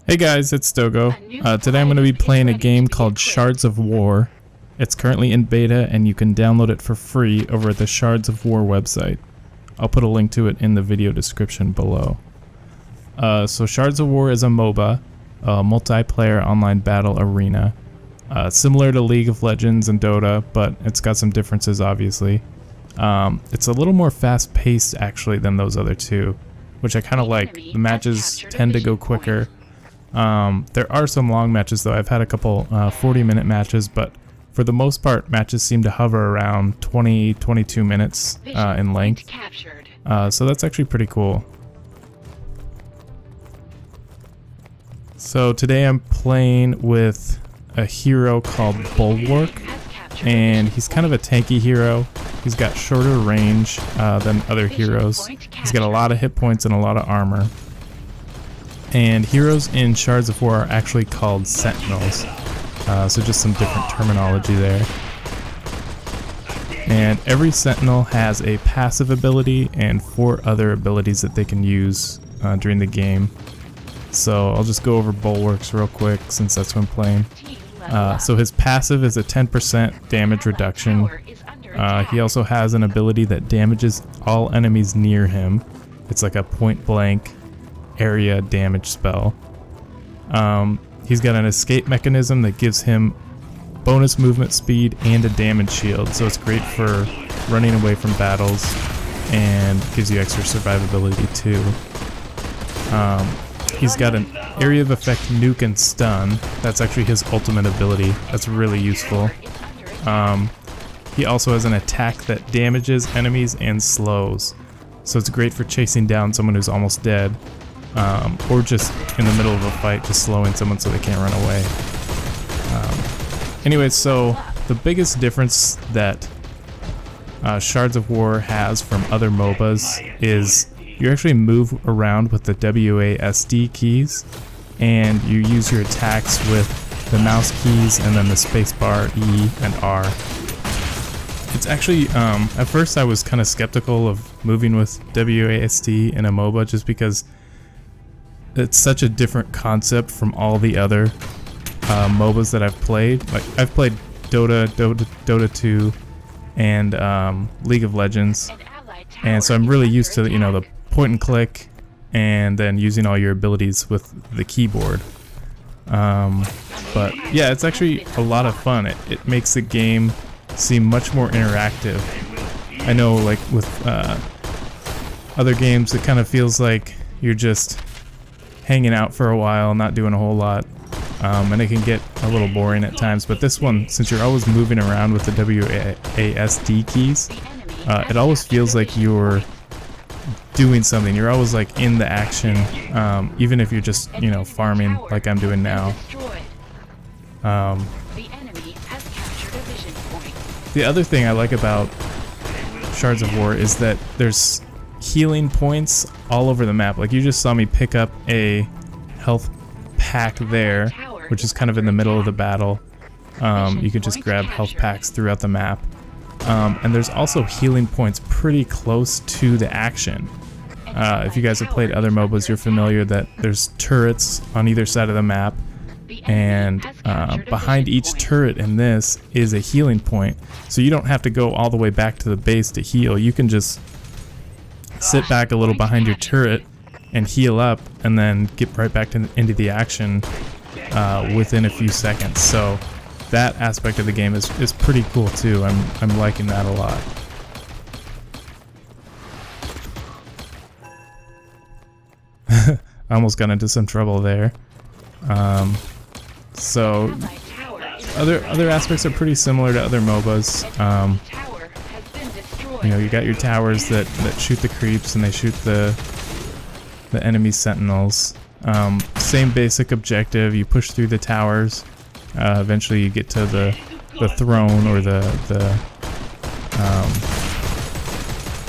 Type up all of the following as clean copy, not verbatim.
Hey guys, it's Dogo. Today I'm going to be playing a game called Shards of War. It's currently in beta and you can download it for free over at the Shards of War website. I'll put a link to it in the video description below. So Shards of War is a MOBA, a multiplayer online battle arena. Similar to League of Legends and Dota, but it's got some differences obviously. It's a little more fast-paced actually than those other two, which I kind of like. The matches tend to go quicker. There are some long matches though. I've had a couple 40-minute matches, but for the most part matches seem to hover around 20-22 minutes in length. So that's actually pretty cool. So today I'm playing with a hero called Bulwark, and he's kind of a tanky hero. He's got shorter range than other heroes. He's got a lot of hit points and a lot of armor. And heroes in Shards of War are actually called sentinels. So just some different terminology there. And every sentinel has a passive ability and 4 other abilities that they can use during the game. So I'll just go over Bulwarks real quick since that's what I'm playing. So his passive is a 10% damage reduction. He also has an ability that damages all enemies near him. It's like a point blank area damage spell. He's got an escape mechanism that gives him bonus movement speed and a damage shield, so it's great for running away from battles and gives you extra survivability too. He's got an area of effect nuke and stun. That's actually his ultimate ability. That's really useful. He also has an attack that damages enemies and slows, so it's great for chasing down someone who's almost dead. Or just in the middle of a fight, just slowing someone so they can't run away. Anyways, so the biggest difference that Shards of War has from other MOBAs is you actually move around with the WASD keys, and you use your attacks with the mouse keys and then the spacebar, E, and R. It's actually, at first I was kind of skeptical of moving with WASD in a MOBA just because it's such a different concept from all the other MOBAs that I've played. Like, I've played Dota 2 and League of Legends, and so I'm really used to, you know, the point and click and then using all your abilities with the keyboard. But yeah, it's actually a lot of fun. It makes the game seem much more interactive. I know, like with other games, it kind of feels like you're just hanging out for a while, not doing a whole lot, and it can get a little boring at times. But this one, since you're always moving around with the WASD keys, it always feels like you're doing something. You're always like in the action, even if you're just, you know, farming like I'm doing now. The other thing I like about Shards of War is that there's healing points all over the map. Like, you just saw me pick up a health pack there, which is kind of in the middle of the battle. You could just grab health packs throughout the map. And there's also healing points pretty close to the action. If you guys have played other MOBAs, you're familiar that there's turrets on either side of the map, and behind each turret in this is a healing point. So you don't have to go all the way back to the base to heal. You can just sit back a little behind your turret and heal up, and then get right back into the action within a few seconds. So that aspect of the game is pretty cool too. I'm liking that a lot. I almost got into some trouble there. So other aspects are pretty similar to other MOBAs. You know, you got your towers that shoot the creeps, and they shoot the enemy sentinels. Same basic objective. You push through the towers. Eventually you get to the throne or the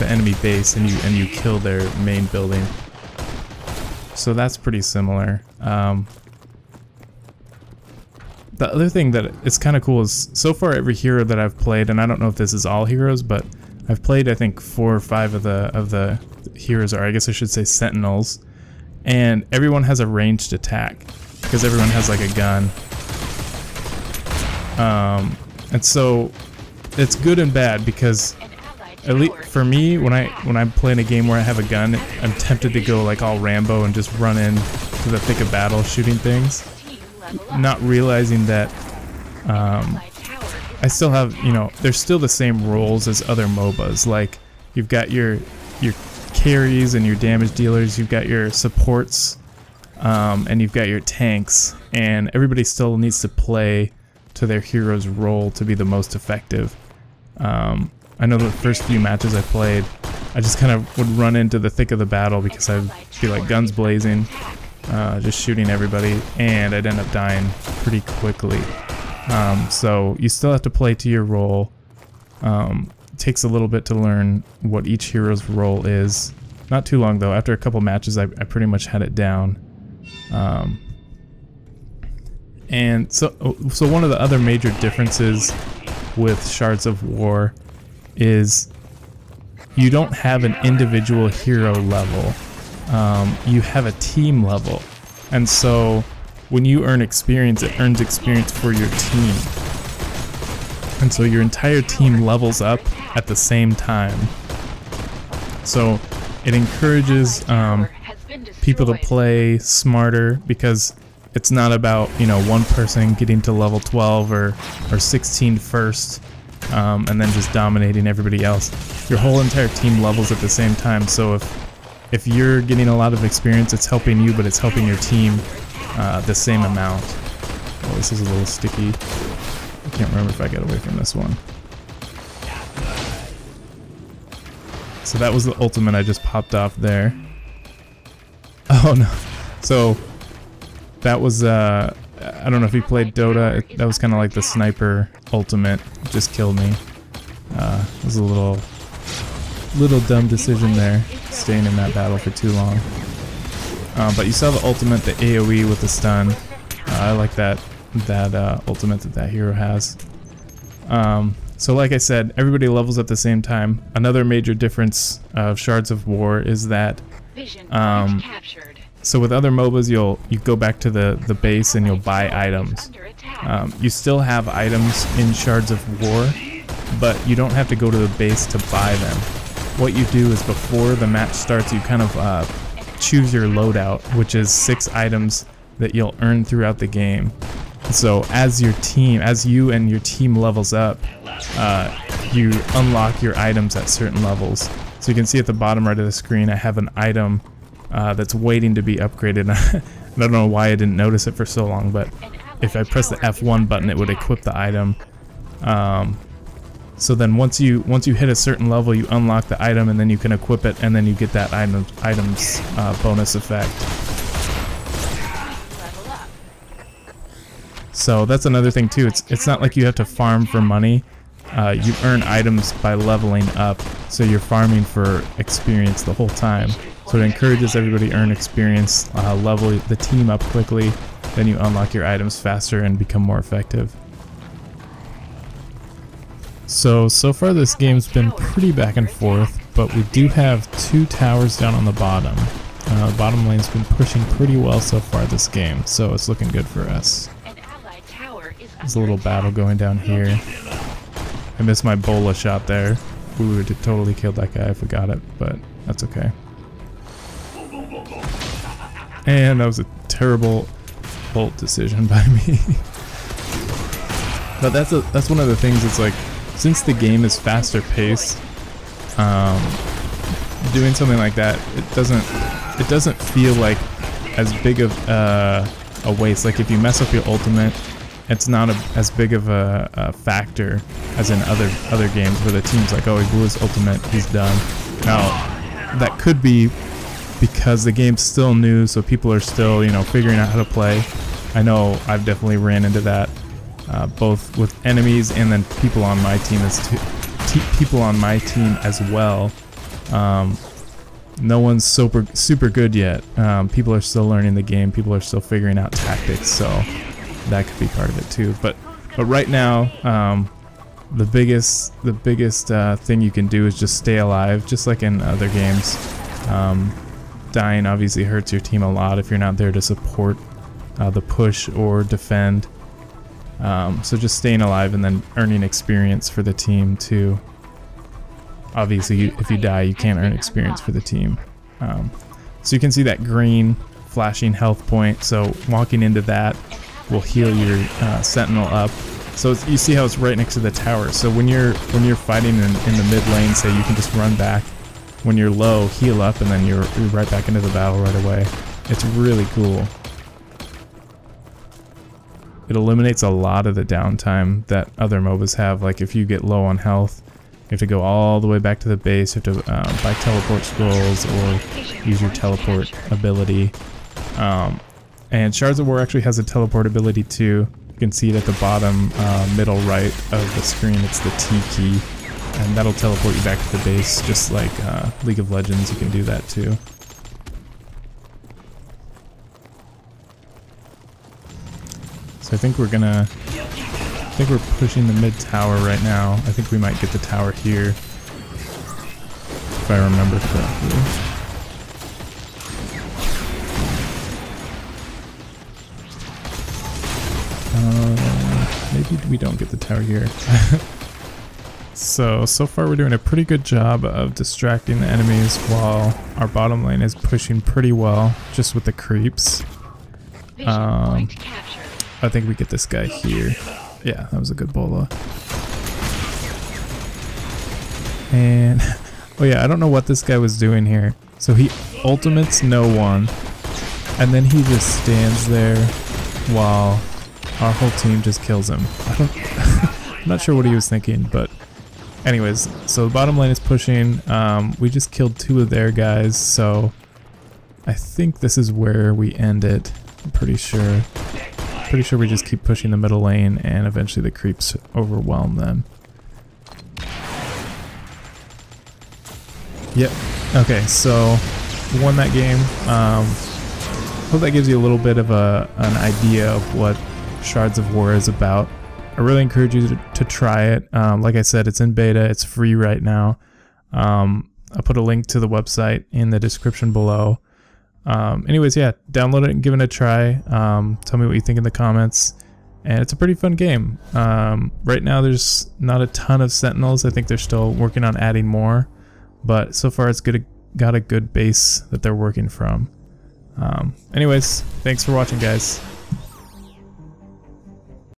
enemy base, and you kill their main building. So that's pretty similar. The other thing that is kind of cool is, so far every hero that I've played, and I don't know if this is all heroes, but I've played I think 4 or 5 of the heroes, or I guess I should say sentinels, and everyone has a ranged attack because everyone has like a gun. And so it's good and bad because at least for me, when I'm playing a game where I have a gun, I'm tempted to go like all Rambo and just run in to the thick of battle shooting things, not realizing that I still have, you know, there's still the same roles as other MOBAs. Like you've got your carries and your damage dealers, you've got your supports, and you've got your tanks, and everybody still needs to play to their hero's role to be the most effective. I know the first few matches I played, I just kind of would run into the thick of the battle because I'd be like guns blazing, just shooting everybody, and I'd end up dying pretty quickly. So you still have to play to your role. It takes a little bit to learn what each hero's role is. Not too long though. After a couple matches, I pretty much had it down. And so one of the other major differences with Shards of War is you don't have an individual hero level. You have a team level. And so when you earn experience, it earns experience for your team. And so your entire team levels up at the same time. So it encourages people to play smarter because it's not about, you know, one person getting to level 12 or 16 first and then just dominating everybody else. Your whole entire team levels at the same time. So if you're getting a lot of experience, it's helping you, but it's helping your team the same amount. Oh, this is a little sticky. I can't remember if I get away from this one. So that was the ultimate I just popped off there. Oh no. So that was, I don't know if you played Dota, that was kind of like the sniper ultimate. It just killed me. It was a little dumb decision there, staying in that battle for too long. But you saw the ultimate, the AoE with the stun. I like that ultimate that hero has. So like I said, everybody levels at the same time. Another major difference of Shards of War is that so with other MOBAs, you go back to the base and you'll buy items. You still have items in Shards of War, but you don't have to go to the base to buy them. What you do is before the match starts, you kind of choose your loadout, which is 6 items that you'll earn throughout the game. So as you and your team levels up, you unlock your items at certain levels. So you can see at the bottom right of the screen, I have an item that's waiting to be upgraded. I don't know why I didn't notice it for so long, but if I press the F1 button, it would equip the item. So then once you hit a certain level, you unlock the item, and then you can equip it, and then you get that item's bonus effect. So that's another thing too. It's not like you have to farm for money. You earn items by leveling up, so you're farming for experience the whole time. So it encourages everybody to earn experience, level the team up quickly, then you unlock your items faster and become more effective. So far this game's been pretty back and forth, but we do have 2 towers down on the bottom. Bottom lane's been pushing pretty well so far this game, so it's looking good for us. There's a little battle going down here. I missed my bola shot there. We would have totally killed that guy if we got it, but that's okay. And that was a terrible ult decision by me. But that's one of the things. It's like, since the game is faster paced, doing something like that, it doesn't feel like as big of a waste. Like if you mess up your ultimate, it's not as big of a factor as in other games where the team's like, oh, he blew his ultimate, he's done. Now that could be because the game's still new, so people are still, you know, figuring out how to play. I know I've definitely ran into that, both with enemies and then people on my team as well. No one's super good yet. People are still learning the game. People are still figuring out tactics, so that could be part of it too. But right now, the biggest thing you can do is just stay alive, just like in other games. dying obviously hurts your team a lot if you're not there to support the push or defend. So just staying alive and then earning experience for the team too. Obviously, if you die, you can't earn experience for the team. So you can see that green flashing health point. So walking into that will heal your sentinel up. So you see how it's right next to the tower. So when you're fighting in the mid lane, say, you can just run back. When you're low, heal up, and then you're right back into the battle right away. It's really cool. It eliminates a lot of the downtime that other MOBAs have. Like if you get low on health, you have to go all the way back to the base. You have to buy teleport scrolls or use your teleport ability. And Shards of War actually has a teleport ability too. You can see it at the bottom middle right of the screen. It's the T key, and that'll teleport you back to the base, just like League of Legends. You can do that too. So I think we're pushing the mid tower right now. I think we might get the tower here, if I remember correctly. Maybe we don't get the tower here. So far we're doing a pretty good job of distracting the enemies while our bottom lane is pushing pretty well, just with the creeps. I think we get this guy here. Yeah, that was a good bola. And, oh yeah, I don't know what this guy was doing here. So he ultimates no one, and then he just stands there while our whole team just kills him. I'm not sure what he was thinking, but anyways, so the bottom lane is pushing. We just killed 2 of their guys, so I think this is where we end it. I'm pretty sure. Pretty sure we just keep pushing the middle lane and eventually the creeps overwhelm them. Yep. Okay, so won that game. Hope that gives you a little bit of an idea of what Shards of War is about. I really encourage you to try it. Like I said, it's in beta. It's free right now. I'll put a link to the website in the description below. Anyways, yeah, download it and give it a try. Tell me what you think in the comments. And it's a pretty fun game. Right now there's not a ton of sentinels. I think they're still working on adding more. But so far it's got a good base that they're working from. Anyways, thanks for watching, guys.